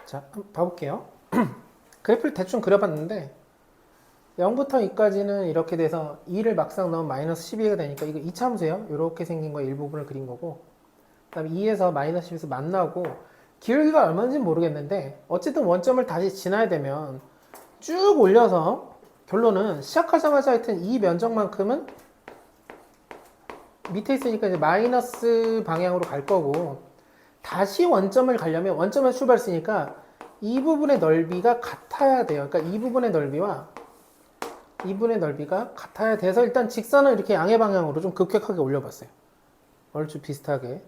자, 한번 봐볼게요. 그래프를 대충 그려봤는데 0부터 2까지는 이렇게 돼서 2를 막상 넣으면 마이너스 12가 되니까 이거 이차함수예요. 이렇게 생긴 거 일부분을 그린 거고, 그 다음에 2에서 마이너스 10에서 만나고, 기울기가 얼마인지 모르겠는데 어쨌든 원점을 다시 지나야 되면 쭉 올려서 결론은 시작하자마자 하여튼 이 면적만큼은 밑에 있으니까 이제 마이너스 방향으로 갈 거고, 다시 원점을 가려면 원점에서 출발했으니까 이 부분의 넓이가 같아야 돼요. 그러니까 이 부분의 넓이와 이 부분의 넓이가 같아야 돼서 일단 직선을 이렇게 양의 방향으로 좀 급격하게 올려봤어요. 얼추 비슷하게.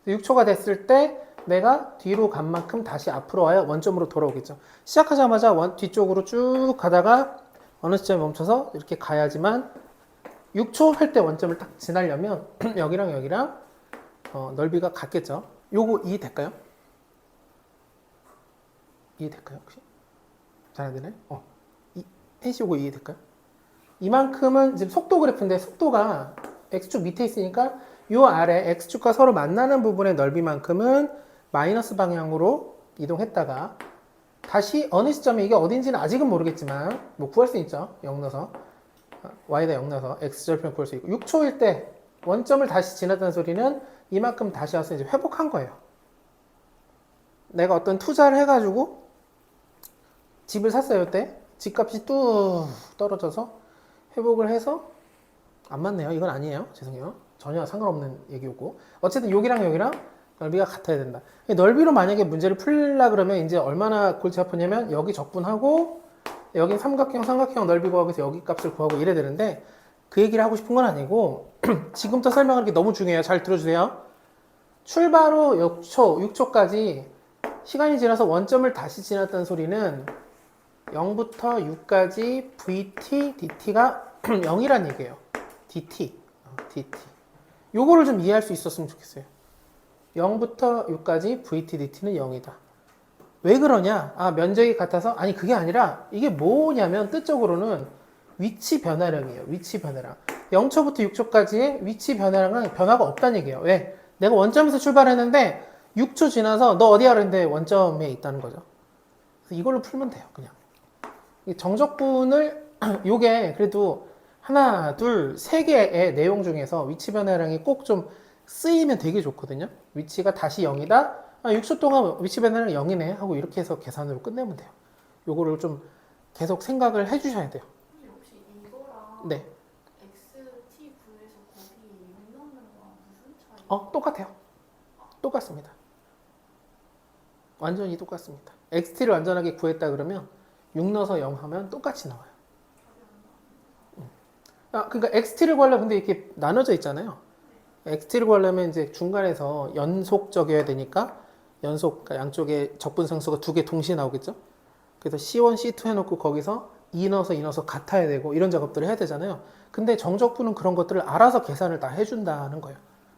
6초가 됐을 때 내가 뒤로 간 만큼 다시 앞으로 와야 원점으로 돌아오겠죠. 시작하자마자 뒤쪽으로 쭉 가다가 어느 시점에 멈춰서 이렇게 가야지만 6초 할 때 원점을 딱 지나려면 여기랑 여기랑 넓이가 같겠죠. 요거 이해될까요? 이해될까요? 혹시? 잘 안 되나요? 펜시 요거 이해될까요? 이만큼은 지금 속도 그래프인데 속도가 x축 밑에 있으니까 요 아래 x축과 서로 만나는 부분의 넓이만큼은 마이너스 방향으로 이동했다가 다시 어느 시점에 이게 어딘지는 아직은 모르겠지만 뭐 구할 수 있죠. 0 넣어서 y에다 0 넣어서 x절편 구할 수 있고 6초일 때 원점을 다시 지났다는 소리는 이만큼 다시 와서 이제 회복한 거예요. 내가 어떤 투자를 해가지고 집을 샀어요. 그때 집값이 뚝 떨어져서 회복을 해서 안 맞네요. 이건 아니에요. 죄송해요. 전혀 상관없는 얘기였고 어쨌든 여기랑 여기랑 넓이가 같아야 된다. 넓이로 만약에 문제를 풀려 그러면 이제 얼마나 골치 아프냐면 여기 적분하고 여기 삼각형 넓이 구하고 해서 여기 값을 구하고 이래야 되는데 그 얘기를 하고 싶은 건 아니고 지금부터 설명하는 게 너무 중요해요. 잘 들어주세요. 출발 후 6초까지 시간이 지나서 원점을 다시 지났다는 소리는 0부터 6까지 vt, dt가 0이란 얘기예요. dt. 요거를 좀 이해할 수 있었으면 좋겠어요. 0부터 6까지 vt, dt는 0이다. 왜 그러냐? 면적이 같아서? 아니, 그게 아니라 이게 뭐냐면 뜻적으로는 위치 변화량이에요. 위치 변화량. 0초부터 6초까지의 위치 변화량은 변화가 없다는 얘기예요. 왜? 내가 원점에서 출발했는데 6초 지나서 너 어디야? 그랬는데 원점에 있다는 거죠. 그래서 이걸로 풀면 돼요. 그냥. 정적분을 요게 그래도 하나, 둘, 세 개의 내용 중에서 위치 변화량이 꼭 좀 쓰이면 되게 좋거든요. 위치가 다시 0이다. 6초 동안 위치 변화량 0이네 하고 이렇게 해서 계산으로 끝내면 돼요. 요거를 좀 계속 생각을 해주셔야 돼요. 혹시 이거랑 네. XT 구에서 거기 6 넣는 거랑 무슨 차이? 똑같아요. 똑같습니다. 완전히 똑같습니다. XT를 완전하게 구했다 그러면 6 넣어서 0 하면 똑같이 나와요. 그러니까 XT를 구하려면 근데 이렇게 나눠져 있잖아요. XT를 구하려면 이제 중간에서 연속적이어야 되니까 그러니까 양쪽에 적분상수가 두 개 동시에 나오겠죠. 그래서 C1, C2 해놓고 거기서 2 넣어서 2 넣어서 같아야 되고 이런 작업들을 해야 되잖아요. 근데 정적분은 그런 것들을 알아서 계산을 다 해준다는 거예요.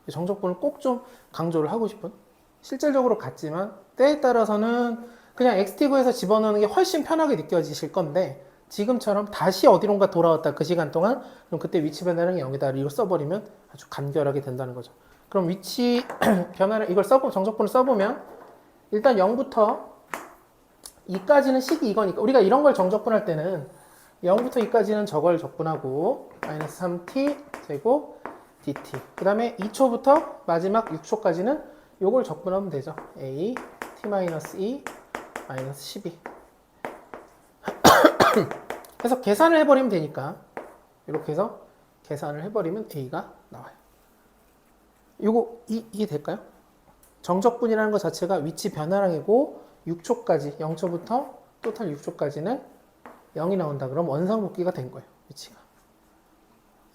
정적분을 꼭 좀 강조를 하고 싶은. 실질적으로 같지만 때에 따라서는 그냥 XT9에서 집어넣는 게 훨씬 편하게 느껴지실 건데 지금처럼 다시 어디론가 돌아왔다 그 시간 동안 그럼 그때 위치 변화량이 0이다 이걸 써버리면 아주 간결하게 된다는 거죠. 그럼 위치 변화량 이걸 정적분을 써보면 일단 0부터 2까지는 식이 이거니까 우리가 이런 걸 정적분할 때는 0부터 2까지는 저걸 적분하고 마이너스 3t 제곱 dt 그 다음에 2초부터 마지막 6초까지는 요걸 적분하면 되죠. a t-2 마이너스 12 그래서 계산을 해버리면 되니까 이렇게 해서 계산을 해버리면 a가 나와요. 요거 이해될까요? 정적분이라는 것 자체가 위치 변화량이고 6초까지 0초부터 토탈 6초까지는 0이 나온다. 그럼 원상복귀가 된 거예요. 위치가.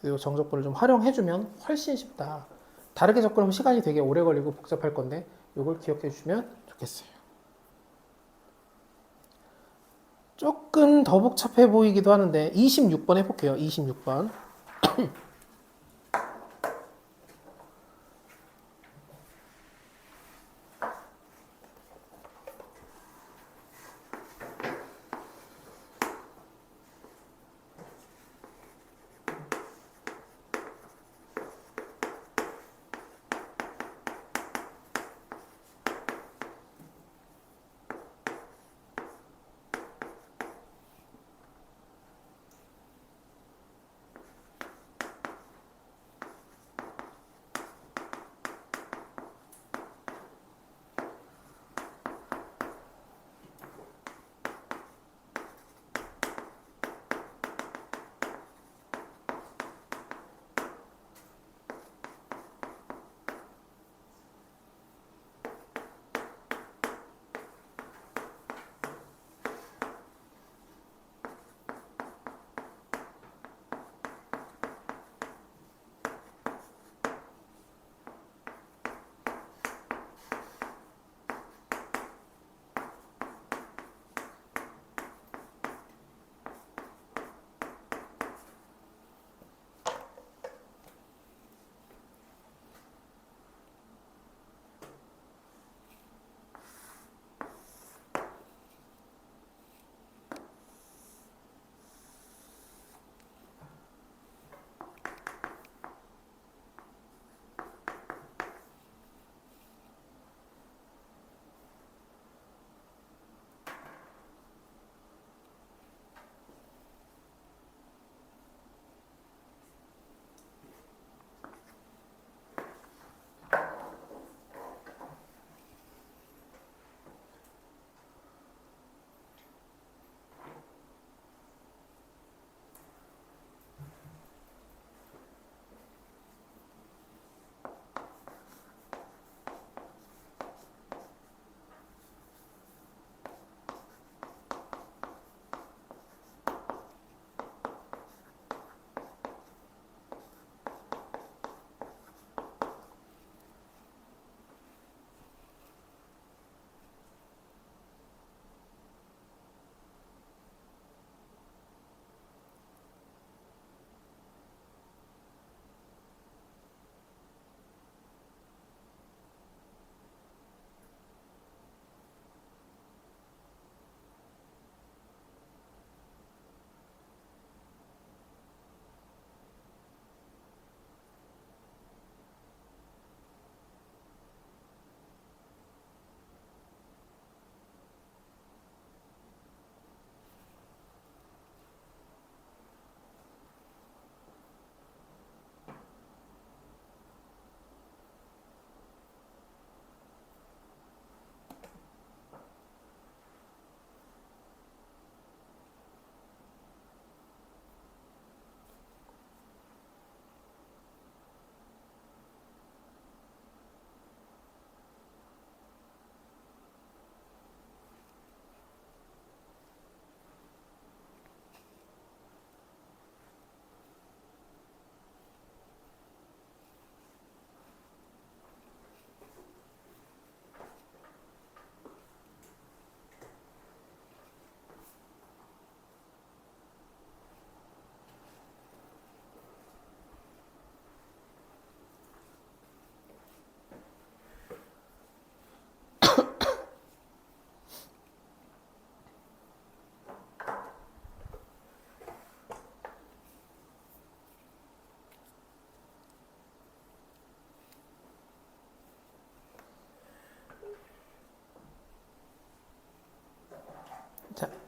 이 정적분을 좀 활용해주면 훨씬 쉽다. 다르게 접근하면 시간이 되게 오래 걸리고 복잡할 건데 이걸 기억해 주시면 좋겠어요. 조금 더 복잡해 보이기도 하는데 26번 해볼게요. 26번.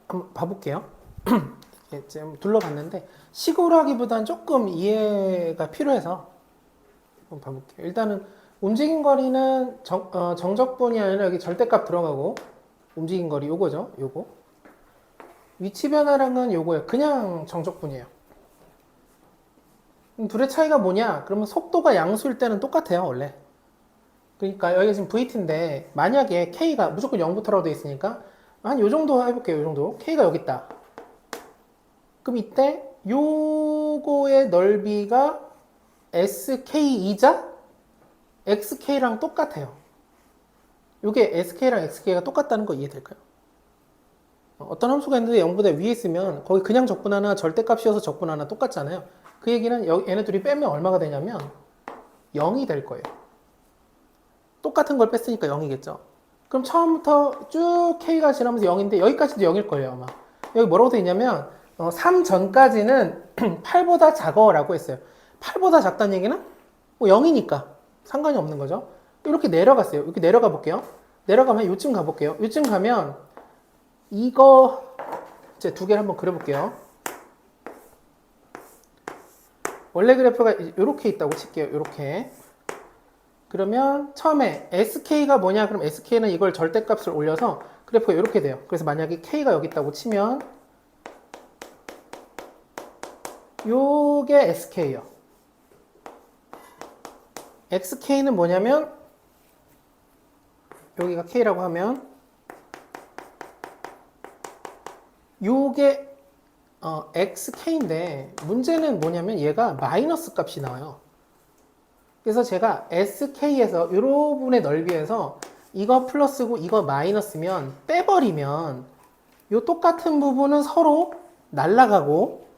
한번 봐볼게요. 이렇게 좀 둘러봤는데 식으로 하기보다는 조금 이해가 필요해서 한번 봐볼게요. 일단은 움직인 거리는 정적분이 아니라 여기 절대값 들어가고 움직인 거리 요거죠. 요거. 위치 변화량은 요거예요. 그냥 정적분이에요. 그럼 둘의 차이가 뭐냐? 그러면 속도가 양수일 때는 똑같아요, 원래. 그러니까 여기 지금 VT인데 만약에 K가 무조건 0부터라고 되어 있으니까 한 요 정도 해볼게요. 요 정도. K가 여기 있다. 그럼 이때 요거의 넓이가 SK이자 XK랑 똑같아요. 요게 SK랑 XK가 똑같다는 거 이해될까요? 어떤 함수가 있는데 0보다 위에 있으면 거기 그냥 적분 하나 절대값이어서 적분 하나 똑같잖아요. 그 얘기는 얘네 둘이 빼면 얼마가 되냐면 0이 될 거예요. 똑같은 걸 뺐으니까 0이겠죠. 그럼 처음부터 쭉 K가 지나면서 0인데 여기까지도 0일 거예요, 아마. 여기 뭐라고 되어 있냐면 3 전까지는 8보다 작어라고 했어요. 8보다 작다는 얘기는 뭐 0이니까 상관이 없는 거죠. 이렇게 내려갔어요. 이렇게 내려가 볼게요. 내려가면 요쯤 가볼게요. 요쯤 가면 이거 이제 두 개를 한번 그려볼게요. 원래 그래프가 이렇게 있다고 칠게요. 이렇게. 그러면 처음에 SK가 뭐냐? 그럼 SK는 이걸 절대값을 올려서 그래프가 이렇게 돼요. 그래서 만약에 K가 여기 있다고 치면 요게 SK예요. XK는 뭐냐면 여기가 K라고 하면 요게 XK인데 문제는 뭐냐면 얘가 마이너스 값이 나와요. 그래서 제가 SK에서 이 부분의 넓이에서 이거 플러스고 이거 마이너스면 빼버리면 요 똑같은 부분은 서로 날아가고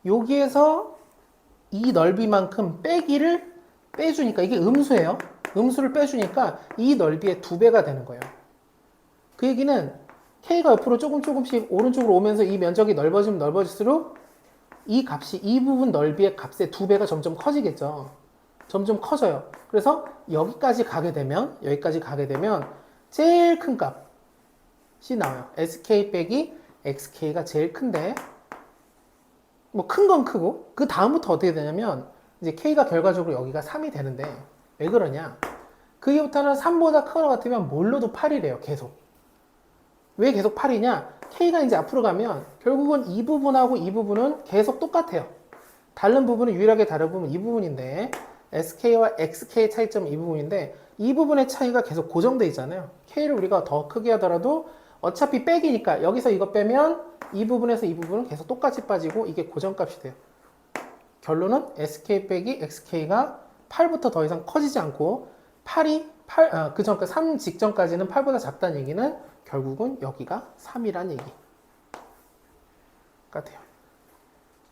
여기에서 이 넓이만큼 빼기를 빼주니까 이게 음수예요. 음수를 빼주니까 이 넓이의 2배가 되는 거예요. 그 얘기는 K가 옆으로 조금씩 오른쪽으로 오면서 이 면적이 넓어지면 넓어질수록 이 값이 이 부분 넓이의 값의 2배가 점점 커지겠죠. 점점 커져요. 그래서 여기까지 가게 되면 제일 큰 값이 나와요. SK 빼기 XK가 제일 큰데 뭐 큰 건 크고 그 다음부터 어떻게 되냐면 이제 K가 결과적으로 여기가 3이 되는데 왜 그러냐? 그 이후부터는 3보다 큰 거 같으면 뭘로도 8이래요. 계속. 왜 계속 8이냐? K가 이제 앞으로 가면 결국은 이 부분하고 이 부분은 계속 똑같아요. 다른 부분은 유일하게 다른 부분은 이 부분인데 SK와 XK 차이점은 이 부분인데 이 부분의 차이가 계속 고정돼 있잖아요. K를 우리가 더 크게 하더라도 어차피 빼기니까 여기서 이거 빼면 이 부분에서 이 부분은 계속 똑같이 빠지고 이게 고정값이 돼요. 결론은 SK 빼기 XK가 8부터 더 이상 커지지 않고 3 직전까지는 8보다 작다는 얘기는 결국은 여기가 3이란 얘기 같아요.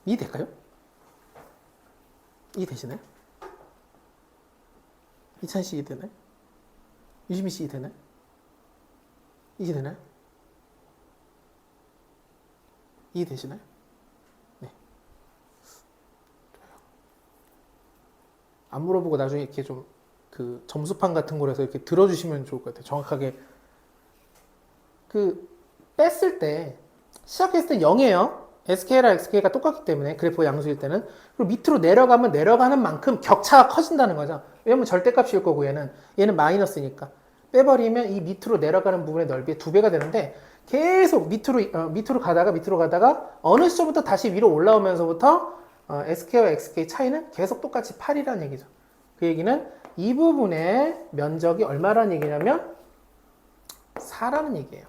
이해될까요? 이해되시나요? 이찬 씨 이해되나요? 유지민 씨 이해되나요? 이해되나요? 이해되시나요? 네. 안 물어보고 나중에 이렇게 좀 그 점수판 같은 거라서 이렇게 들어주시면 좋을 것 같아요. 정확하게 그 뺐을 때 시작했을 때 0이에요. SK랑 XK가 똑같기 때문에 그래프가 양수일 때는. 그리고 밑으로 내려가면 내려가는 만큼 격차가 커진다는 거죠. 왜냐면 절대값일 거고 얘는 마이너스니까. 빼버리면 이 밑으로 내려가는 부분의 넓이의 2배가 되는데 계속 밑으로 가다가 어느 시점부터 다시 위로 올라오면서부터 SK와 XK 차이는 계속 똑같이 8이라는 얘기죠. 그 얘기는 이 부분의 면적이 얼마라는 얘기냐면 4라는 얘기예요.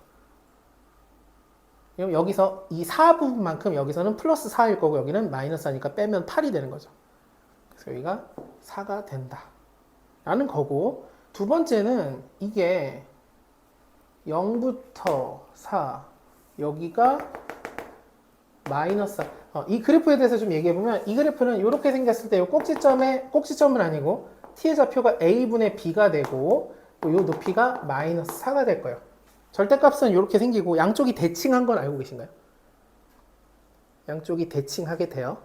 그럼 여기서 이 4 부분만큼 여기서는 플러스 4일 거고 여기는 마이너스 하니까 빼면 8이 되는 거죠. 그래서 여기가 4가 된다 라는 거고, 두 번째는 이게 0부터 4 여기가 마이너스 4. 이 그래프에 대해서 좀 얘기해보면 이 그래프는 이렇게 생겼을 때 이 꼭지점은 아니고 t의 좌표가 a분의 b가 되고 또 이 높이가 마이너스 4가 될 거예요. 절대값은 이렇게 생기고 양쪽이 대칭한 건 알고 계신가요? 양쪽이 대칭하게 돼요.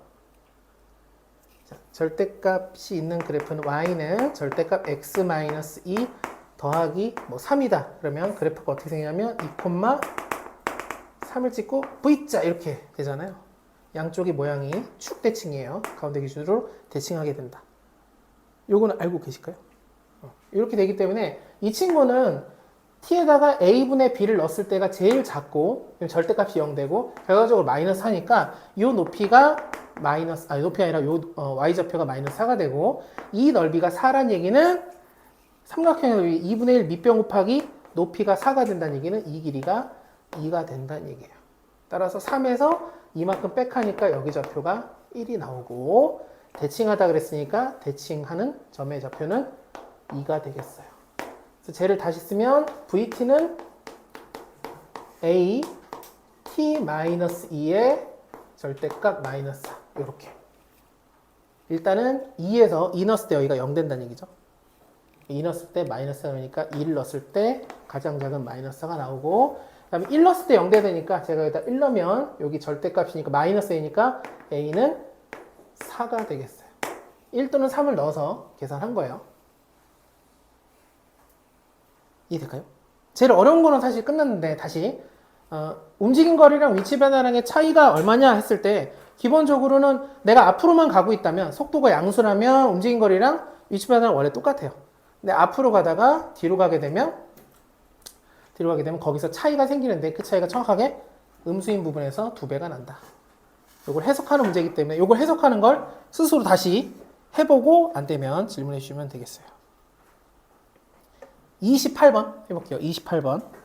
자, 절대값이 있는 그래프는 y는 절대값 x-2 더하기 3이다. 그러면 그래프가 어떻게 생기냐면 2,3 3을 찍고 V자 이렇게 되잖아요. 양쪽의 모양이 축 대칭이에요. 가운데 기준으로 대칭하게 된다. 요거는 알고 계실까요? 이렇게 되기 때문에 이 친구는 t에다가 a분의 b를 넣었을 때가 제일 작고 절대값이 0되고 결과적으로 마이너스 하니까 이 높이가 높이가 아니라 요 y좌표가 마이너스 4가 되고 이 넓이가 4란 얘기는 삼각형의 넓이 2분의 1 밑변 곱하기 높이가 4가 된다는 얘기는 이 길이가 2가 된다는 얘기예요. 따라서 3에서 이만큼 빽하니까 여기 좌표가 1이 나오고 대칭하다 그랬으니까 대칭하는 점의 좌표는 2가 되겠어요. 그래서 쟤를 다시 쓰면 VT는 A T-2의 절대값 마이너스 4 이렇게 일단은 2에서 2 넣었을 때 여기가 0 된다는 얘기죠. 2 넣었을 때 마이너스 4니까 2를 넣었을 때 가장 작은 마이너스 4가 나오고 그 다음에 1 넣었을 때 0 되니까 제가 여기다 1 넣으면 여기 절대값이니까 마이너스 A니까 A는 4가 되겠어요. 1 또는 3을 넣어서 계산한 거예요. 이해될까요? 제일 어려운 거는 사실 끝났는데 다시 움직인 거리랑 위치 변화량의 차이가 얼마냐 했을 때 기본적으로는 내가 앞으로만 가고 있다면 속도가 양수라면 움직인 거리랑 위치 변화는 원래 똑같아요. 근데 앞으로 가다가 뒤로 가게 되면 거기서 차이가 생기는데 그 차이가 정확하게 음수인 부분에서 2배가 난다. 이걸 해석하는 문제이기 때문에 이걸 해석하는 걸 스스로 다시 해보고 안 되면 질문해 주시면 되겠어요. 28번 해볼게요. 28번.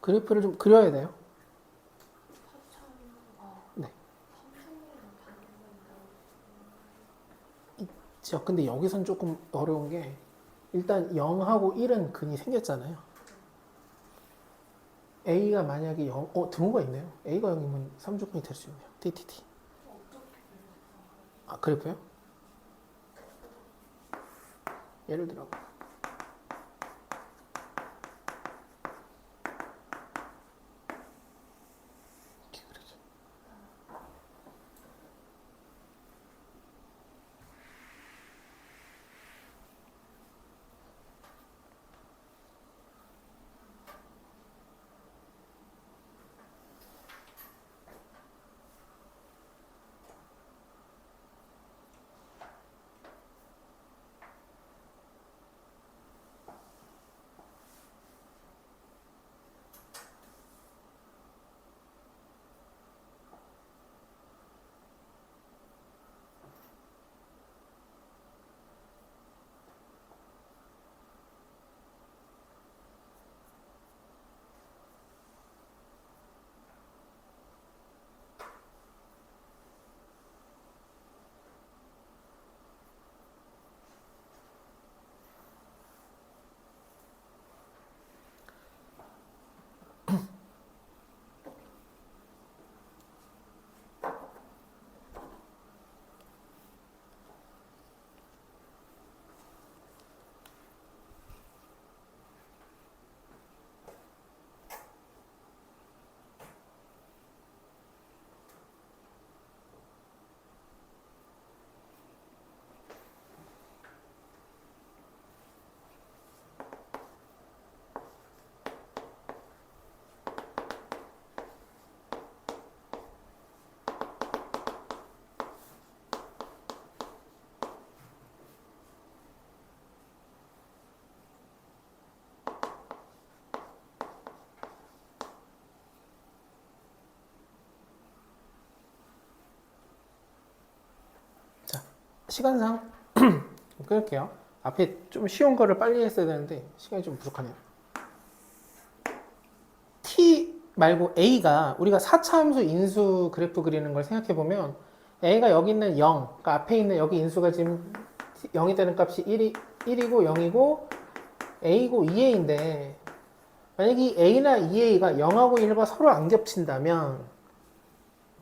그래프를 좀 그려야 돼요. 네. 있죠. 근데 여기선 조금 어려운 게 일단 0하고 1은 근이 생겼잖아요. A가 만약에 0, 등호가 있네요. A가 0이면 3주근이 될 수 있네요. TTT. 아, 그래프요? 예를 들어 시간상 끊을게요. 앞에 좀 쉬운 거를 빨리 했어야 되는데 시간이 좀 부족하네요. t 말고 a가 우리가 4차 함수 인수 그래프 그리는 걸 생각해 보면 a가 여기 있는 0, 그러니까 앞에 있는 여기 인수가 지금 0이 되는 값이 1이고 0이고 a고 2a인데 만약에 이 a나 2a가 0하고 1과 서로 안 겹친다면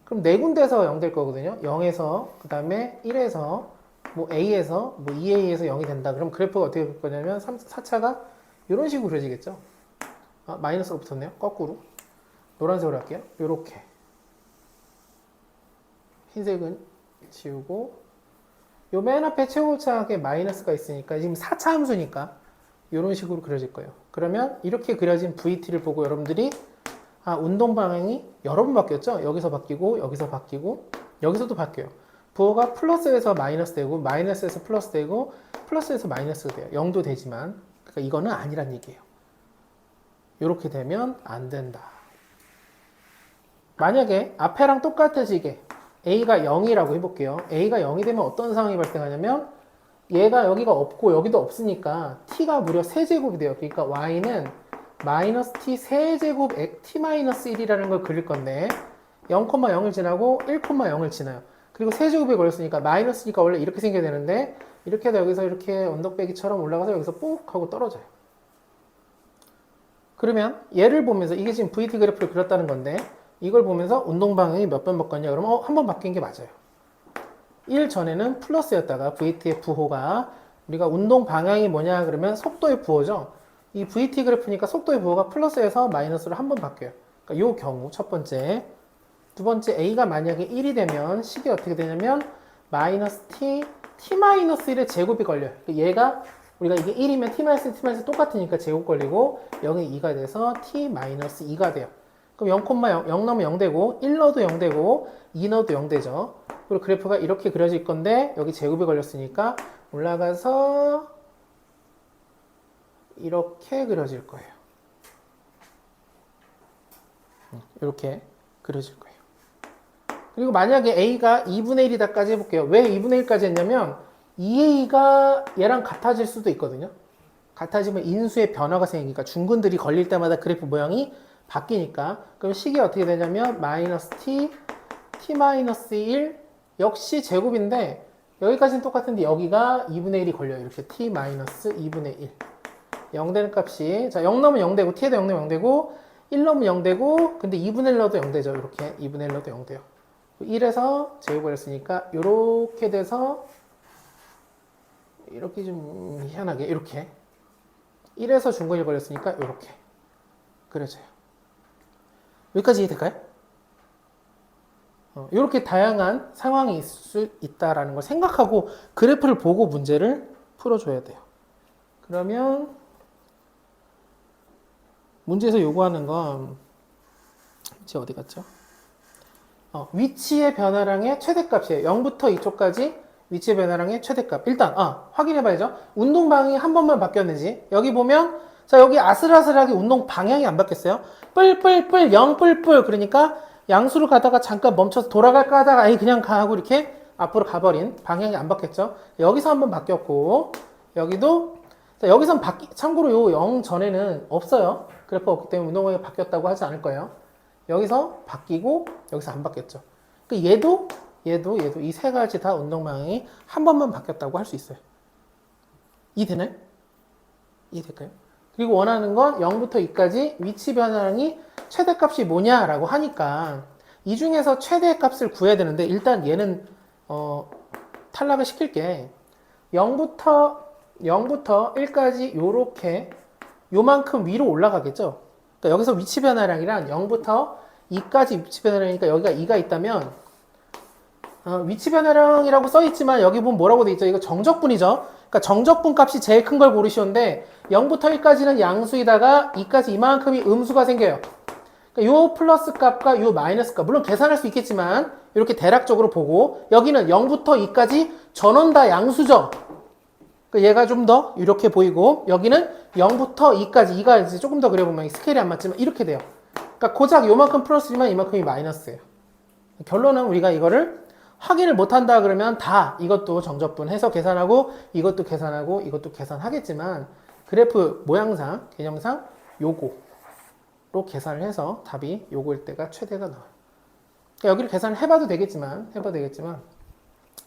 그럼 네 군데서 0 될 거거든요. 0에서 그 다음에 1에서 뭐 a에서 뭐 2a에서 0이 된다. 그럼 그래프가 어떻게 될 거냐면 4차가 이런 식으로 그려지겠죠. 아, 마이너스가 붙었네요. 거꾸로. 노란색으로 할게요. 요렇게. 흰색은 지우고 요 맨 앞에 최고차하게 마이너스가 있으니까 지금 4차 함수니까 이런 식으로 그려질 거예요. 그러면 이렇게 그려진 VT를 보고 여러분들이 아, 운동 방향이 여러 번 바뀌었죠? 여기서 바뀌고 여기서 바뀌고 여기서도 바뀌어요. 부호가 플러스에서 마이너스 되고 마이너스에서 플러스 되고 플러스에서 마이너스가 돼요. 0도 되지만 그러니까 이거는 아니란 얘기예요. 이렇게 되면 안 된다. 만약에 앞에랑 똑같아지게 A가 0이라고 해볼게요. A가 0이 되면 어떤 상황이 발생하냐면 얘가 여기가 없고 여기도 없으니까 T가 무려 세제곱이 돼요. 그러니까 Y는 마이너스 T 세제곱 T-1이라는 걸 그릴 건데 0,0을 지나고 1,0을 지나요. 그리고 세제곱이 걸렸으니까 마이너스니까 원래 이렇게 생겨야 되는데 이렇게 해서 여기서 이렇게 언덕배기처럼 올라가서 여기서 뽁 하고 떨어져요. 그러면 얘를 보면서 이게 지금 VT 그래프를 그렸다는 건데 이걸 보면서 운동 방향이 몇 번 바뀌었냐 그러면 한 번 바뀐 게 맞아요. 1 전에는 플러스였다가 VT의 부호가 우리가 운동 방향이 뭐냐 그러면 속도의 부호죠. 이 VT 그래프니까 속도의 부호가 플러스에서 마이너스로 한 번 바뀌어요. 그러니까 이 경우 첫 번째, 두 번째 A가 만약에 1이 되면 식이 어떻게 되냐면 마이너스 T, T-1의 제곱이 걸려요. 그러니까 얘가 우리가 이게 1이면 T-T 똑같으니까 제곱 걸리고 0이 2가 돼서 T-2가 돼요. 그럼 0,0, 0 넣으면 0 되고 1 넣어도 0 되고 2 넣어도 0 되죠. 그리고 그래프가 이렇게 그려질 건데 여기 제곱이 걸렸으니까 올라가서 이렇게 그려질 거예요. 이렇게 그려질 거예요. 그리고 만약에 A가 2분의 1이다까지 해볼게요. 왜 2분의 1까지 했냐면 2A가 얘랑 같아질 수도 있거든요. 같아지면 인수의 변화가 생기니까 중근들이 걸릴 때마다 그래프 모양이 바뀌니까 그럼 식이 어떻게 되냐면 마이너스 T, T-1 역시 제곱인데 여기까지는 똑같은데 여기가 2분의 1이 걸려요. 이렇게 T-2분의 1 0 되는 값이 자 0 넣으면 0 되고 T에도 0 넣으면 0 되고 1 넣으면 0 되고 근데 2분의 1 넣어도 0 되죠. 이렇게 2분의 1 넣어도 0 돼요. 1에서 제곱을 했으니까 이렇게 돼서 이렇게 좀 희한하게 이렇게 1에서 중근이 걸렸으니까 이렇게 그려져요. 여기까지 이해될까요? 이렇게 다양한 상황이 있을 수 있다는 걸 생각하고 그래프를 보고 문제를 풀어줘야 돼요. 그러면 문제에서 요구하는 건 이제 어디 갔죠? 위치의 변화량의 최대값이에요. 0부터 이쪽까지 위치의 변화량의 최대값. 일단 확인해봐야죠. 운동 방향이 한 번만 바뀌었는지. 여기 보면 자 여기 아슬아슬하게 운동 방향이 안 바뀌었어요. 뿔뿔뿔 0 뿔뿔 그러니까 양수를 가다가 잠깐 멈춰서 돌아갈까 하다가 아니 그냥 가고 이렇게 앞으로 가버린 방향이 안 바뀌었죠. 여기서 한번 바뀌었고 여기도 자 여기선 참고로 요 0 전에는 없어요. 그래프가 없기 때문에 운동 방향이 바뀌었다고 하지 않을 거예요. 여기서 바뀌고 여기서 안 바뀌었죠. 그 얘도 이 세 가지 다 운동 방향이 한 번만 바뀌었다고 할 수 있어요. 이해되나요? 이해될까요? 그리고 원하는 건 0부터 2까지 위치 변화량이 최대값이 뭐냐라고 하니까 이 중에서 최대값을 구해야 되는데 일단 얘는 탈락을 시킬게 0부터 1까지 요렇게 요만큼 위로 올라가겠죠. 그러니까 여기서 위치 변화량이란 0부터 2까지 위치 변화량이니까 여기가 2가 있다면 위치 변화량이라고 써있지만 여기 보면 뭐라고 돼 있죠? 이거 정적분이죠. 그러니까 정적분 값이 제일 큰 걸 고르시는데 0부터 1까지는 양수이다가 2까지 이만큼이 음수가 생겨요. 그러니까 요 플러스 값과 요 마이너스 값 물론 계산할 수 있겠지만 이렇게 대략적으로 보고 여기는 0부터 2까지 전원 다 양수죠. 그러니까 얘가 좀 더 이렇게 보이고 여기는 0부터 2까지 2가 이제 조금 더 그려보면 스케일이 안 맞지만 이렇게 돼요. 그러니까 고작 요만큼 플러스지만 이만큼이 마이너스예요. 결론은 우리가 이거를 확인을 못한다 그러면 다 이것도 정적분 해서 계산하고 이것도 계산하고 이것도 계산하겠지만 그래프 모양상 개념상 요거로 계산을 해서 답이 요거일 때가 최대가 나와요. 그러니까 여기를 계산을 해봐도 되겠지만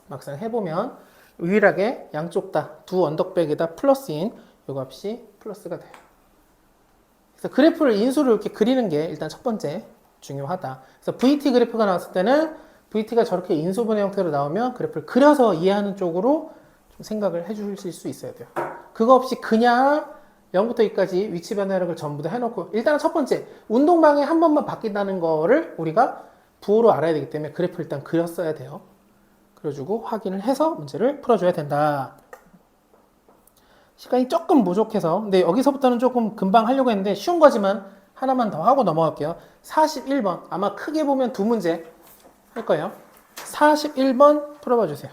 막상 해보면 유일하게 양쪽 다 두 언덕백에다 플러스인 요 값이 플러스가 돼요. 그래서 그래프를 인수를 이렇게 그리는 게 일단 첫 번째 중요하다. 그래서 VT 그래프가 나왔을 때는 VT가 저렇게 인수분해 형태로 나오면 그래프를 그려서 이해하는 쪽으로 좀 생각을 해주실 수 있어야 돼요. 그거 없이 그냥 0부터 2까지 위치 변화력을 전부 다 해놓고 일단 첫 번째 운동방이 한 번만 바뀐다는 거를 우리가 부호로 알아야 되기 때문에 그래프를 일단 그렸어야 돼요. 그려주고 확인을 해서 문제를 풀어줘야 된다. 시간이 조금 부족해서 근데 여기서부터는 조금 금방 하려고 했는데 쉬운 거지만 하나만 더 하고 넘어갈게요. 41번 아마 크게 보면 두 문제 할 거예요. 41번 풀어봐 주세요.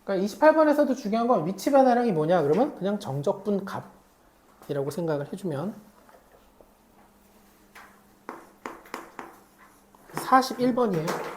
그러니까 28번에서도 중요한 건 위치 변화량이 뭐냐 그러면 그냥 정적분 값이라고 생각을 해주면 41번이에요.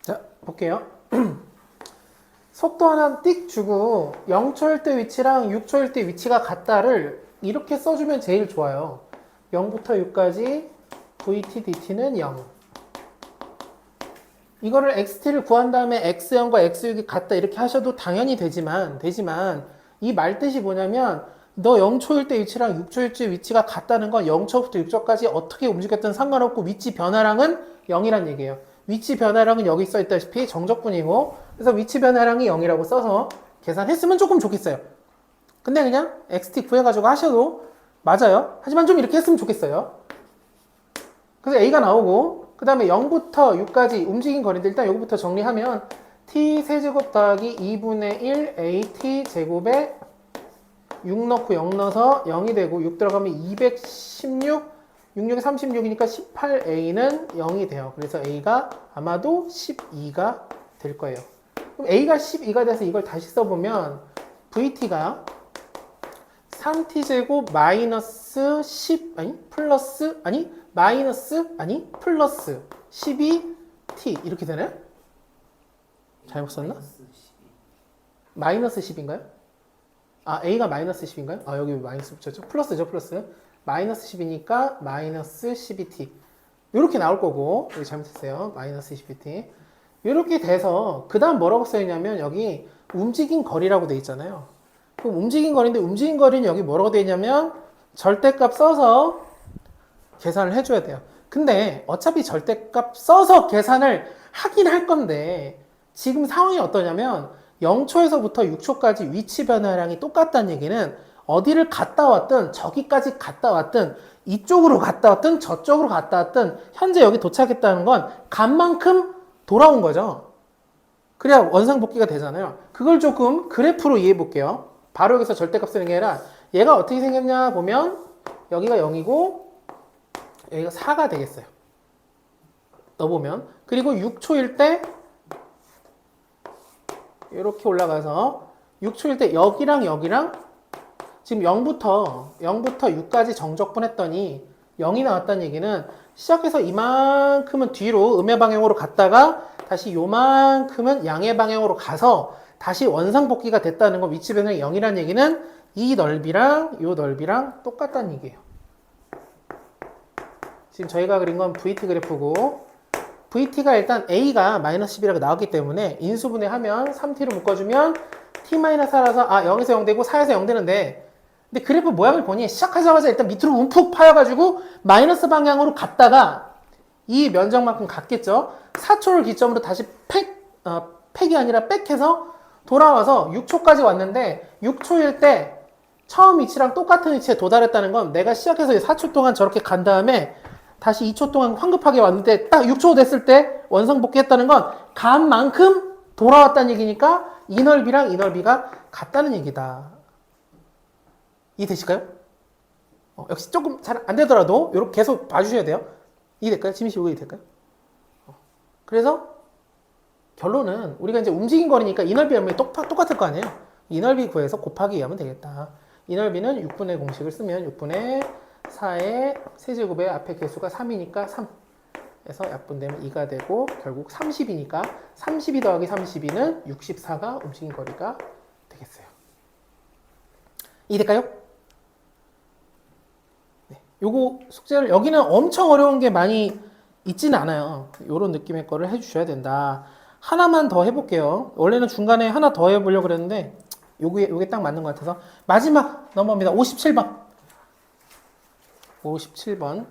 자, 볼게요. 속도 하나 띡 주고 0초일 때 위치랑 6초일 때 위치가 같다를 이렇게 써주면 제일 좋아요. 0부터 6까지 VT, DT는 0. 이거를 XT를 구한 다음에 X0과 X6이 같다 이렇게 하셔도 당연히 되지만 이 말뜻이 뭐냐면 너 0초일 때 위치랑 6초일 때 위치가 같다는 건 0초부터 6초까지 어떻게 움직였든 상관없고 위치 변화량은 0이란 얘기예요. 위치 변화량은 여기 써있다시피 정적분이고 그래서 위치 변화량이 0이라고 써서 계산했으면 조금 좋겠어요. 근데 그냥 XT 구해가지고 하셔도 맞아요. 하지만 좀 이렇게 했으면 좋겠어요. 그래서 A가 나오고 그 다음에 0부터 6까지 움직인 거리인데 일단 여기부터 정리하면 t 세제곱 더하기 2분의 1 at 제곱에 6 넣고 0 넣어서 0이 되고 6 들어가면 216 66에 36이니까 18a는 0이 돼요. 그래서 a가 아마도 12가 될 거예요. 그럼 A가 12가 돼서 이걸 다시 써보면 VT가 3T제곱 마이너스 10 아니 플러스 아니 마이너스 아니 플러스 12T 이렇게 되나요? 잘못 썼나? 마이너스 10인가요? 아 A가 마이너스 10인가요? 아 여기 마이너스 붙였죠? 플러스죠 플러스 마이너스 10이니까 마이너스 12T 이렇게 나올 거고 여기 잘못했어요 마이너스 12T 이렇게 돼서 그 다음 뭐라고 써있냐면 여기 움직인 거리라고 돼 있잖아요 그럼 움직인 거리인데 움직인 거리는 여기 뭐라고 돼 있냐면 절대값 써서 계산을 해줘야 돼요 근데 어차피 절대값 써서 계산을 하긴 할 건데 지금 상황이 어떠냐면 0초에서부터 6초까지 위치 변화량이 똑같다는 얘기는 어디를 갔다 왔든 저기까지 갔다 왔든 이쪽으로 갔다 왔든 저쪽으로 갔다 왔든 현재 여기 도착했다는 건 간 만큼 돌아온 거죠. 그래야 원상복귀가 되잖아요. 그걸 조금 그래프로 이해해 볼게요. 바로 여기서 절대값 쓰는 게 아니라 얘가 어떻게 생겼냐 보면 여기가 0이고 여기가 4가 되겠어요. 넣어보면 그리고 6초일 때 이렇게 올라가서 6초일 때 여기랑 여기랑 지금 0부터 6까지 정적분 했더니 0이 나왔다는 얘기는 시작해서 이만큼은 뒤로 음의 방향으로 갔다가 다시 요만큼은 양의 방향으로 가서 다시 원상복귀가 됐다는 거 위치 변형이 0이라는 얘기는 이 넓이랑 이 넓이랑 똑같다는 얘기예요. 지금 저희가 그린 건 VT 그래프고 VT가 일단 A가 마이너스 10이라고 나왔기 때문에 인수분해 하면 3T로 묶어주면 T-4라서 0에서 0 되고 4에서 0 되는데 근데 그래프 모양을 보니 시작하자마자 일단 밑으로 움푹 파여가지고 마이너스 방향으로 갔다가 이 면적만큼 갔겠죠. 4초를 기점으로 다시 팩이 아니라 백해서 돌아와서 6초까지 왔는데 6초일 때 처음 위치랑 똑같은 위치에 도달했다는 건 내가 시작해서 4초 동안 저렇게 간 다음에 다시 2초 동안 황급하게 왔는데 딱 6초 됐을 때 원상복귀했다는 건 간 만큼 돌아왔다는 얘기니까 이 넓이랑 이 넓이가 같다는 얘기다. 이해되실까요? 역시 조금 잘 안 되더라도 이렇게 계속 봐주셔야 돼요. 이해될까요? 지민 씨 이거 이해될까요? 그래서 결론은 우리가 이제 움직인 거리니까 이 넓이 하면 똑같을 거 아니에요? 이 넓이 구해서 곱하기 2 하면 되겠다. 이 넓이는 6분의 공식을 쓰면 6분의 4의 세제곱의 앞에 개수가 3이니까 3. 에서 약분되면 2가 되고 결국 30이니까 32 더하기 32는 64가 움직인 거리가 되겠어요. 이해될까요? 네. 요거 숙제를 여기는 엄청 어려운 게 많이 있지는 않아요. 요런 느낌의 거를 해주셔야 된다. 하나만 더 해볼게요. 원래는 중간에 하나 더 해보려고 그랬는데 요게 딱 맞는 것 같아서 마지막 넘어갑니다. 57번 57번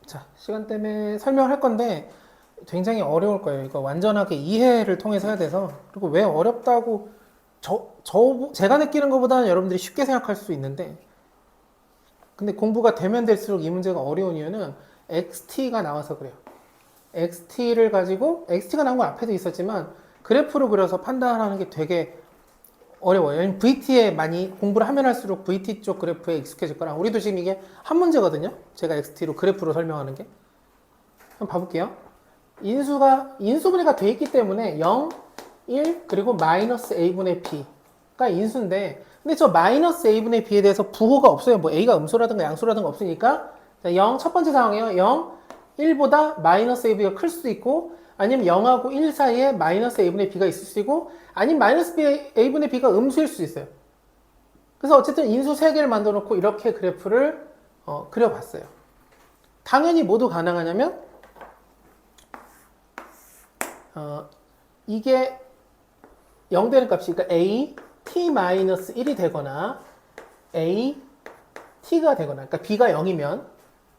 자, 시간 때문에 설명을 할 건데 굉장히 어려울 거예요. 이거 완전하게 이해를 통해서 해야 돼서. 그리고 왜 어렵다고 제가 느끼는 것보다는 여러분들이 쉽게 생각할 수 있는데, 근데 공부가 되면 될수록 이 문제가 어려운 이유는 XT가 나와서 그래요. XT를 가지고, XT가 나온 건 앞에도 있었지만 그래프로 그려서 판단하는 게 되게 어려워요. 왜냐면 VT에 많이 공부를 하면 할수록 VT 쪽 그래프에 익숙해질 거라. 우리도 지금 이게 한 문제거든요. 제가 XT로 그래프로 설명하는 게. 한번 봐볼게요. 인수분해가 돼 있기 때문에 0, 1, 그리고 마이너스 A분의 B가 인수인데, 근데 저 마이너스 A분의 B에 대해서 부호가 없어요. 뭐 A가 음수라든가 양수라든가 없으니까. 자, 0, 첫 번째 상황이에요. 0, 1보다 마이너스 AB가 클 수도 있고, 아니면 0하고 1 사이에 마이너스 A분의 B가 있을 수 있고, 아니면 마이너스 A분의 B가 음수일 수 있어요. 그래서 어쨌든 인수 3개를 만들어 놓고 이렇게 그래프를 그려봤어요. 당연히 모두 가능하냐면 이게 0 되는 값이, 그러니까 A, t-1이 되거나 A, t가 되거나, 그러니까 B가 0이면,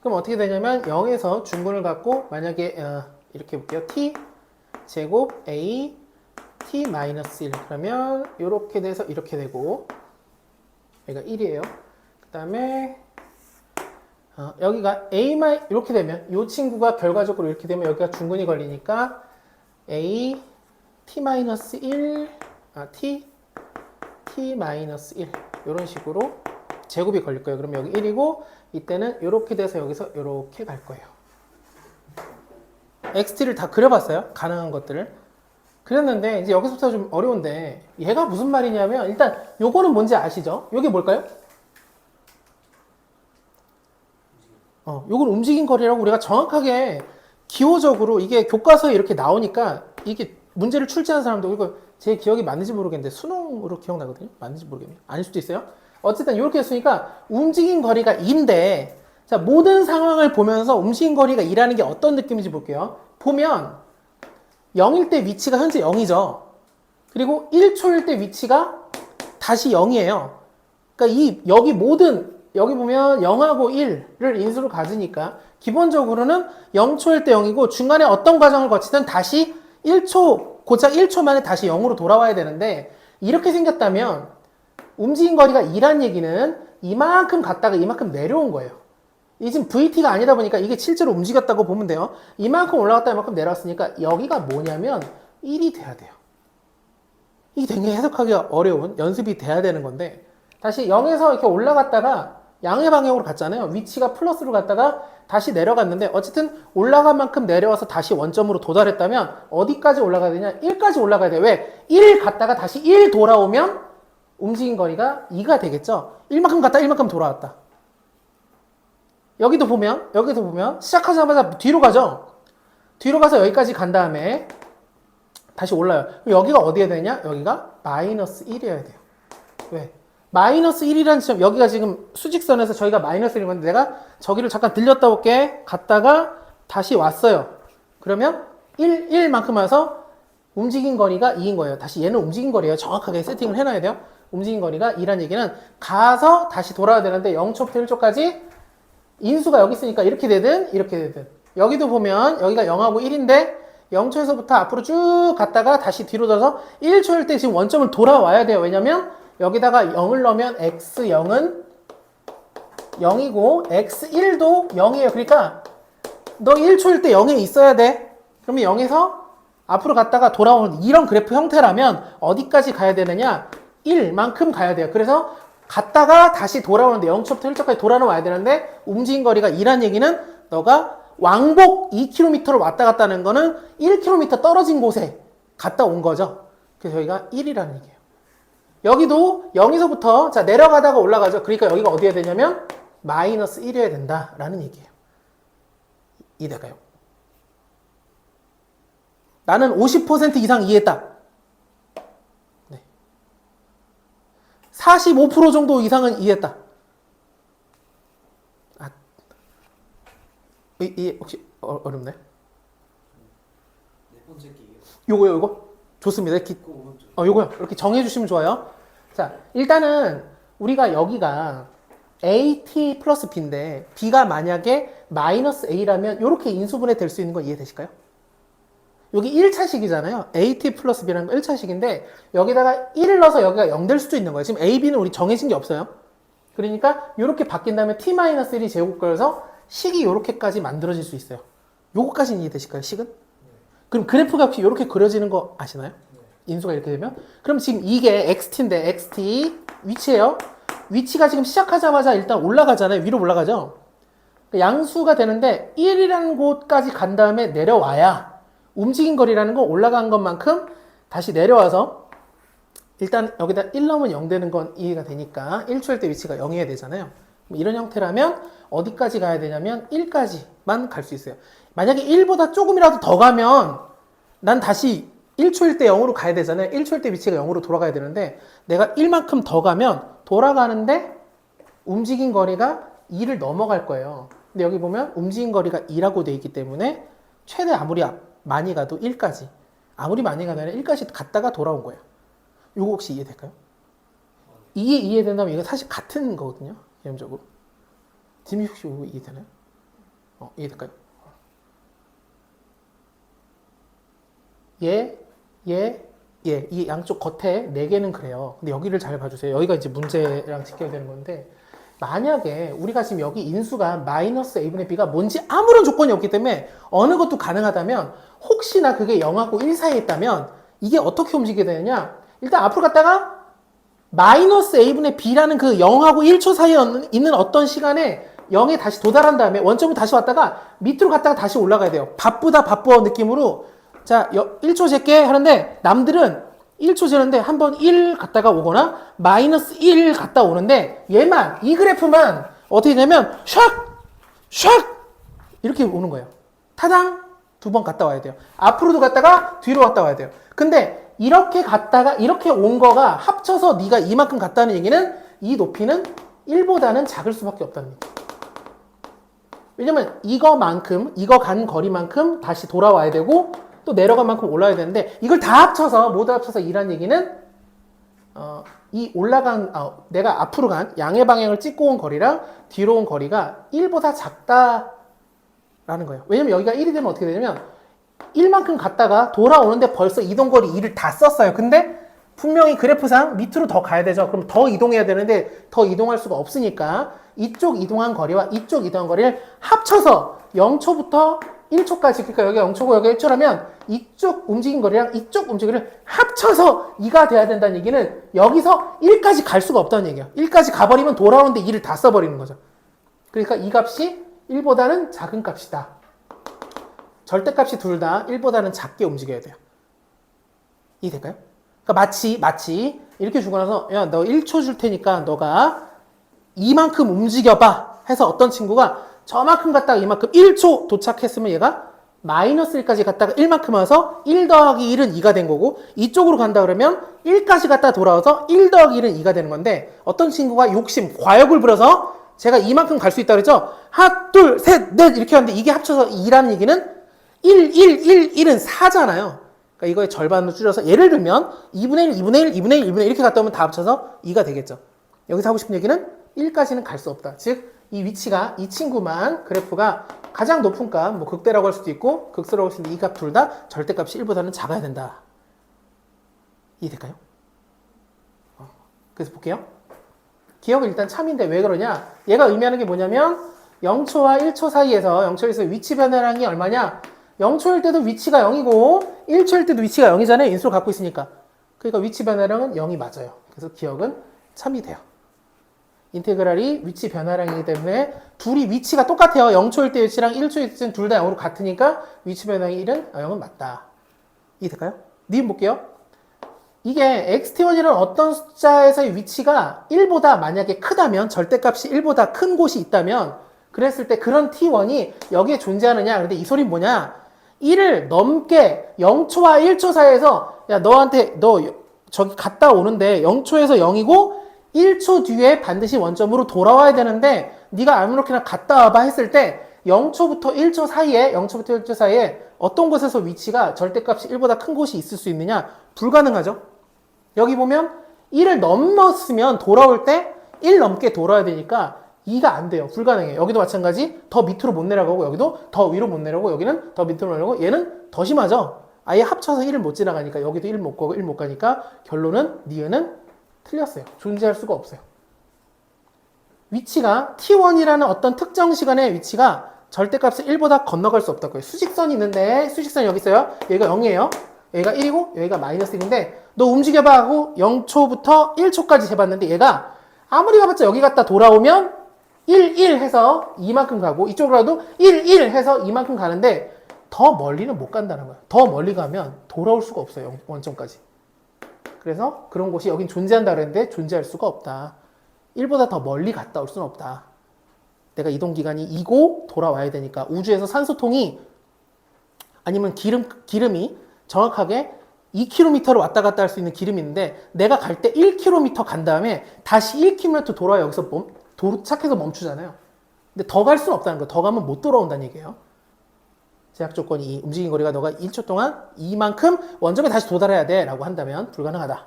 그럼 어떻게 되냐면 0에서 중근을 갖고 만약에 이렇게 볼게요. t 제곱 A t-1 그러면 이렇게 돼서 이렇게 되고, 여기가 1이에요. 그 다음에 여기가 A 이렇게 되면 이 친구가 결과적으로 이렇게 되면 여기가 중근이 걸리니까 A t-1 t-1 이런 식으로 제곱이 걸릴 거예요. 그럼 여기 1이고 이때는 이렇게 돼서 여기서 이렇게 갈 거예요. XT를 다 그려봤어요. 가능한 것들을 그렸는데, 이제 여기서부터 좀 어려운데, 얘가 무슨 말이냐면, 일단 요거는 뭔지 아시죠? 요게 뭘까요? 요건 움직인 거리라고 우리가 정확하게 기호적으로, 이게 교과서에 이렇게 나오니까 이게 문제를 출제한 사람도, 이거 제 기억이 맞는지 모르겠는데 수능으로 기억나거든요. 맞는지 모르겠네요. 아닐 수도 있어요. 어쨌든 이렇게 했으니까 움직인 거리가 2인데, 자, 모든 상황을 보면서 움직인 거리가 2라는 게 어떤 느낌인지 볼게요. 보면 0일 때 위치가 현재 0이죠. 그리고 1초일 때 위치가 다시 0이에요. 그러니까 여기 보면 0하고 1을 인수로 가지니까 기본적으로는 0초일 때 0이고 중간에 어떤 과정을 거치든 다시 1초, 고작 1초 만에 다시 0으로 돌아와야 되는데, 이렇게 생겼다면 움직인 거리가 2란 얘기는 이만큼 갔다가 이만큼 내려온 거예요. 이 지금 VT가 아니다 보니까 이게 실제로 움직였다고 보면 돼요. 이만큼 올라갔다 이만큼 내려왔으니까 여기가 뭐냐면 1이 돼야 돼요. 이게 굉장히 해석하기가 어려운, 연습이 돼야 되는 건데, 다시 0에서 이렇게 올라갔다가 양의 방향으로 갔잖아요. 위치가 플러스로 갔다가 다시 내려갔는데, 어쨌든 올라간 만큼 내려와서 다시 원점으로 도달했다면 어디까지 올라가야 되냐? 1까지 올라가야 돼요. 왜? 1 갔다가 다시 1 돌아오면 움직인 거리가 2가 되겠죠. 1만큼 갔다 1만큼 돌아왔다. 여기도 보면 시작하자마자 뒤로 가죠. 뒤로 가서 여기까지 간 다음에 다시 올라요. 여기가 어디에 되냐? 여기가 마이너스 1이어야 돼요. 왜? 마이너스 1이라는 지점, 여기가 지금 수직선에서 저희가 마이너스 1인 건데, 내가 저기를 잠깐 들렸다 올게 갔다가 다시 왔어요. 그러면 1만큼 와서 움직인 거리가 2인 거예요. 다시 얘는 움직인 거리예요. 정확하게 세팅을 해놔야 돼요. 움직인 거리가 2란 얘기는 가서 다시 돌아야 되는데 0초부터 1초까지 인수가 여기 있으니까 이렇게 되든 이렇게 되든, 여기도 보면 여기가 0하고 1인데 0초에서부터 앞으로 쭉 갔다가 다시 뒤로 돌아서 1초일 때 지금 원점을 돌아와야 돼요. 왜냐면 여기다가 0을 넣으면 x0은 0이고 x1도 0이에요. 그러니까 너 1초일 때 0에 있어야 돼. 그러면 0에서 앞으로 갔다가 돌아오는 이런 그래프 형태라면 어디까지 가야 되느냐? 1만큼 가야 돼요. 그래서 갔다가 다시 돌아오는데 0초부터 1초까지 돌아와야 되는데 움직인 거리가 2란 얘기는 너가 왕복 2km로 왔다 갔다 하는 거는 1km 떨어진 곳에 갔다 온 거죠. 그래서 여기가 1이라는 얘기예요. 여기도 0에서부터 자 내려가다가 올라가죠. 그러니까 여기가 어디에 되냐면 마이너스 1이어야 된다라는 얘기예요. 이해될까요? 나는 50% 이상 이해했다. 45% 정도 이상은 이해했다. 이해 혹시 어렵나요? 네 번째 게 요거 좋습니다. 요거요. 이렇게 정해주시면 좋아요. 자, 일단은 우리가 여기가 AT 플러스 B인데 B가 만약에 마이너스 A라면 이렇게 인수분해 될 수 있는 거 이해되실까요? 여기 1차식이잖아요. AT 플러스 B라는 거 1차식인데 여기다가 1을 넣어서 여기가 0 될 수도 있는 거예요. 지금 A, B는 우리 정해진 게 없어요. 그러니까 이렇게 바뀐 다음에 T-1이 제곱 걸어서 식이 이렇게까지 만들어질 수 있어요. 요거까지는 이해되실까요? 식은? 그럼 그래프가 혹시 이렇게 그려지는 거 아시나요? 인수가 이렇게 되면? 그럼 지금 이게 XT인데 XT 위치예요. 위치가 지금 시작하자마자 일단 올라가잖아요. 위로 올라가죠. 양수가 되는데 1이라는 곳까지 간 다음에 내려와야 움직인 거리라는 건 올라간 것만큼 다시 내려와서 일단 여기다 1 넣으면 0 되는 건 이해가 되니까 1초일 때 위치가 0이어야 되잖아요. 이런 형태라면 어디까지 가야 되냐면 1까지만 갈 수 있어요. 만약에 1보다 조금이라도 더 가면 난 다시 1초일 때 0으로 가야 되잖아요. 1초일 때 위치가 0으로 돌아가야 되는데 내가 1만큼 더 가면 돌아가는데 움직인 거리가 2를 넘어갈 거예요. 근데 여기 보면 움직인 거리가 2라고 돼 있기 때문에 최대 아무리 많이 가도 1까지 아무리 많이 가면 1까지 갔다가 돌아온 거예요. 이거 혹시 이해될까요? 이게 이해된다면 이거 사실 같은 거거든요. 개념적으로. 지미 혹시 이거 이해되나요? 이해될까요? 이 양쪽 겉에 4개는 그래요. 근데 여기를 잘 봐주세요. 여기가 이제 문제랑 지켜야 되는 건데 만약에 우리가 지금 여기 인수가 마이너스 a분의 b가 뭔지 아무런 조건이 없기 때문에 어느 것도 가능하다면 혹시나 그게 0하고 1 사이에 있다면 이게 어떻게 움직이게 되느냐 일단 앞으로 갔다가 마이너스 a분의 b라는 그 0하고 1초 사이에 있는 어떤 시간에 0에 다시 도달한 다음에 원점으로 다시 왔다가 밑으로 갔다가 다시 올라가야 돼요. 바쁘다 바빠 느낌으로 자 1초 잴게 하는데 남들은 1초 재는데 한번 1 갔다가 오거나 마이너스 1 갔다 오는데 얘만 이 그래프만 어떻게 되냐면 샥 이렇게 오는 거예요. 타당 2번 갔다 와야 돼요. 앞으로도 갔다가 뒤로 갔다 와야 돼요. 근데 이렇게 갔다가 이렇게 온 거가 합쳐서 네가 이만큼 갔다는 얘기는 이 높이는 1보다는 작을 수밖에 없다는 얘기예요. 왜냐면 이거 간 거리만큼 다시 돌아와야 되고 또 내려간 만큼 올라야 되는데 이걸 다 합쳐서 모두 합쳐서 2라는 얘기는 이 올라간 내가 앞으로 간 양의 방향을 찍고 온 거리랑 뒤로 온 거리가 1보다 작다라는 거예요. 왜냐면 여기가 1이 되면 어떻게 되냐면 1만큼 갔다가 돌아오는데 벌써 이동거리 2를 다 썼어요. 근데 분명히 그래프상 밑으로 더 가야 되죠. 그럼 더 이동해야 되는데 더 이동할 수가 없으니까 이쪽 이동한 거리와 이쪽 이동한 거리를 합쳐서 0초부터 1초까지 그러니까 여기가 0초고 여기가 1초라면 이쪽 움직인 거리랑 이쪽 움직인 거리를 합쳐서 2가 돼야 된다는 얘기는 여기서 1까지 갈 수가 없다는 얘기예요. 1까지 가버리면 돌아오는데 2를 다 써버리는 거죠. 그러니까 이 값이 1보다는 작은 값이다. 절대값이 둘 다 1보다는 작게 움직여야 돼요. 이해될까요? 그러니까 마치 이렇게 주고 나서 야 너 1초 줄 테니까 너가 이만큼 움직여봐 해서 어떤 친구가 저만큼 갔다가 이만큼 1초 도착했으면 얘가 마이너스 1까지 갔다가 1만큼 와서 1 더하기 1은 2가 된 거고 이쪽으로 간다 그러면 1까지 갔다가 돌아와서 1 더하기 1은 2가 되는 건데 어떤 친구가 과욕을 부려서 제가 이만큼 갈 수 있다 그랬죠? 하나 둘 셋 넷 이렇게 하는데 이게 합쳐서 2라는 얘기는 1은 4잖아요. 그러니까 이거의 절반으로 줄여서 예를 들면 2분의 1, 2분의 1, 2분의 1, 2분의 1 이렇게 갔다 오면 다 합쳐서 2가 되겠죠. 여기서 하고 싶은 얘기는 1까지는 갈 수 없다. 즉 이 위치가 이 친구만 그래프가 가장 높은 값, 뭐 극대라고 할 수도 있고 극소라고 할 수도 있는데 이 값 둘 다 절대값이 1보다는 작아야 된다. 이해될까요? 그래서 볼게요. 기억은 일단 참인데 왜 그러냐? 얘가 의미하는 게 뭐냐면 0초와 1초 사이에서 0초에서 위치 변화량이 얼마냐? 0초일 때도 위치가 0이고 1초일 때도 위치가 0이잖아요. 인수를 갖고 있으니까. 그러니까 위치 변화량은 0이 맞아요. 그래서 기억은 참이 돼요. 인테그랄이 위치 변화량이기 때문에 둘이 위치가 똑같아요. 0초일 때 위치랑 1초일 때는 둘 다 0으로 같으니까 위치 변화량이 1은 0은 맞다. 이해될까요? 니은 볼게요. 이게 xt1이라는 어떤 숫자에서의 위치가 1보다 만약에 크다면 절대값이 1보다 큰 곳이 있다면 그랬을 때 그런 t1이 여기에 존재하느냐. 근데 이 소리는 뭐냐? 1을 넘게 0초와 1초 사이에서 야 너한테 너 저기 갔다 오는데 0초에서 0이고 1초 뒤에 반드시 원점으로 돌아와야 되는데 네가 아무렇게나 갔다 와봐 했을 때 0초부터 1초 사이에 어떤 곳에서 위치가 절대값이 1보다 큰 곳이 있을 수 있느냐? 불가능하죠. 여기 보면 1을 넘었으면 돌아올 때 1 넘게 돌아야 되니까 2가 안 돼요. 불가능해요. 여기도 마찬가지. 더 밑으로 못 내려가고 여기도 더 위로 못 내려가고 여기는 더 밑으로 내려가고 얘는 더 심하죠. 아예 합쳐서 1을 못 지나가니까 여기도 1 못 가고 1 못 가니까 결론은 니은은 틀렸어요. 존재할 수가 없어요. 위치가 t1이라는 어떤 특정 시간의 위치가 절대값을 1보다 건너갈 수 없다고요. 수직선이 있는데 수직선이 여기 있어요. 여기가 0이에요. 여기가 1이고 여기가 마이너스 1인데 너 움직여봐 하고 0초부터 1초까지 해봤는데 얘가 아무리 가봤자 여기 갔다 돌아오면 1, 1 해서 이만큼 가고 이쪽으로 가도 1, 1 해서 이만큼 가는데 더 멀리는 못 간다는 거예요. 더 멀리 가면 돌아올 수가 없어요. 원점까지. 그래서 그런 곳이 여긴 존재한다 그랬는데 존재할 수가 없다. 1보다 더 멀리 갔다 올 수는 없다. 내가 이동기간이 2고 돌아와야 되니까 우주에서 산소통이 아니면 기름이 정확하게 2km를 왔다 갔다 할 수 있는 기름이 있는데 내가 갈 때 1km 간 다음에 다시 1km 돌아와 여기서 도착해서 멈추잖아요. 근데 더 갈 수는 없다는 거예요. 더 가면 못 돌아온다는 얘기예요. 제약 조건이 이 움직인 거리가 너가 1초 동안 이만큼 원점에 다시 도달해야 돼 라고 한다면 불가능하다.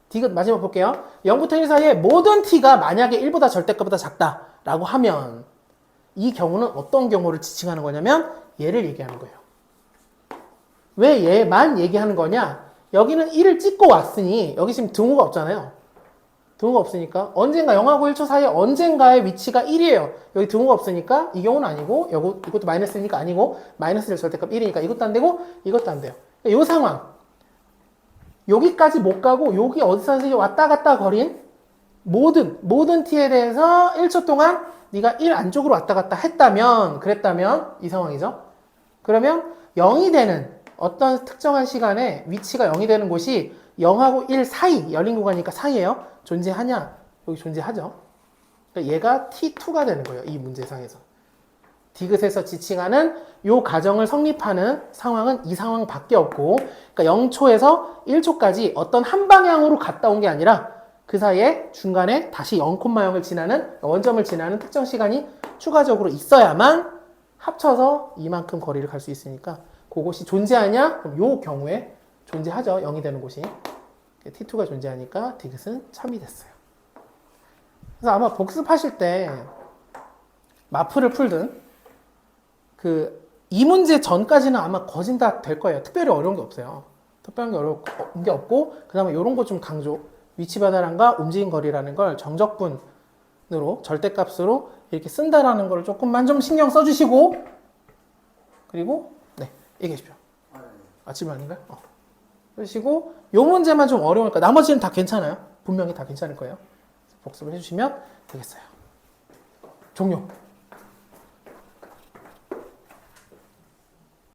디귿 마지막 볼게요. 0부터 1 사이에 모든 t가 만약에 1보다 절대값보다 작다 라고 하면 이 경우는 어떤 경우를 지칭하는 거냐면 얘를 얘기하는 거예요. 왜 얘만 얘기하는 거냐? 여기는 1을 찍고 왔으니 여기 지금 등호가 없잖아요. 등호가 없으니까 언젠가 0하고 1초 사이에 언젠가의 위치가 1이에요. 여기 등호가 없으니까 이 경우는 아니고 이것도 마이너스니까 아니고 마이너스 1 절대값 1이니까 이것도 안 되고 이것도 안 돼요. 이 상황 여기까지 못 가고 여기 어디서 왔다 갔다 거린 모든 t에 대해서 1초 동안 네가 1 안쪽으로 왔다 갔다 했다면 그랬다면 이 상황이죠. 그러면 0이 되는 어떤 특정한 시간에 위치가 0이 되는 곳이 0하고 1 사이 열린 구간이니까 사이에요. 존재하냐? 여기 존재하죠. 그러니까 얘가 t2가 되는 거예요. 이 문제상에서. 디귿에서 지칭하는 이 가정을 성립하는 상황은 이 상황밖에 없고 그러니까 0초에서 1초까지 어떤 한 방향으로 갔다 온 게 아니라 그 사이에 중간에 다시 0,0을 지나는 원점을 지나는 특정 시간이 추가적으로 있어야만 합쳐서 이만큼 거리를 갈 수 있으니까 그곳이 존재하냐? 그럼 이 경우에 존재하죠. 0이 되는 곳이. T2가 존재하니까 디귿은 참이 됐어요. 그래서 아마 복습하실 때 마프를 풀든 이 문제 전까지는 아마 거진 다 될 거예요. 특별히 어려운 게 없어요. 특별한 게 어려운 게 없고 그 다음에 이런 거 좀 강조. 위치 변화량과 움직임 거리라는 걸 정적분으로 절대값으로 이렇게 쓴다라는 걸 조금만 좀 신경 써주시고 그리고 네 얘기해 주십시오. 아침 아닌가요? 그러시고 요 문제만 좀 어려우니까 나머지는 다 괜찮아요. 분명히 다 괜찮을 거예요. 복습을 해주시면 되겠어요. 종료.